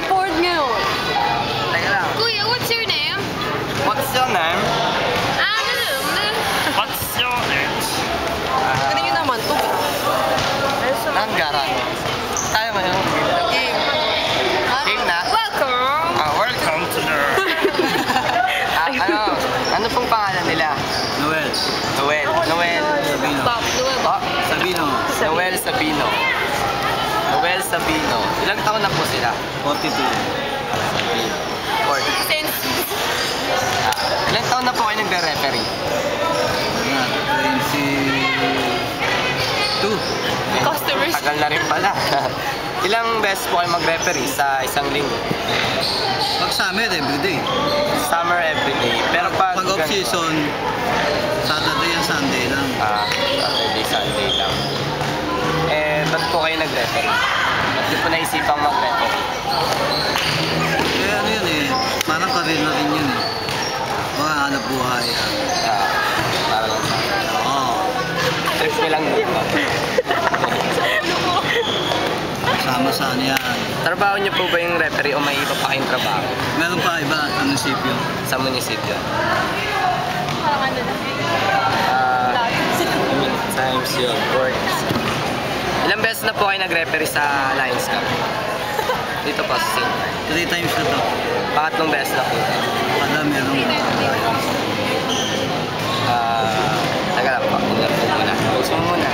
support ngayon. Teka lang. Kuya, what's your name? What's your name? What's your age? Galing yun naman to. Nanggaran. Tayo ngayon. Game. Game na? Welcome! Welcome to the... ano pong pangalan nila? Noel. Noel. Noel. Sabino. Stop. Luwag. Oh, Sabino. Noel Sabino. Noel Sabino. Ilang taon na po sila? 42. Since Ilang taon na po kayo nagre-referee? 22. customers. Tagal na rin pala. Ilang beses po kayo mag-referee sa isang linggo? Pag summer, everyday. Summer everyday. Pero pag off-season, Saturday and Sunday lang. Saturday, Sunday lang. Eh, ba't po kayo nag-referee? Ba't di po naisipang mag-referee? Eh, ano yun eh. Parang karir na rin yun eh. Mga hanap buhay. Para lang sa Oo. trip nilang dito. Kasama saan yan. Trabaho niyo po ba yung referee o may iba pa kayong trabaho Meron pa iba sa munisipyo. sa munisipyo? Parang ano na. Times your works. Ilang beses na po kayo nag-referee sa Lions Cup? Dito po sa St. 3 times na to. Pangatlong beses na po. Pala meron. Taga lang po. Tingnan po muna. Pause mo muna.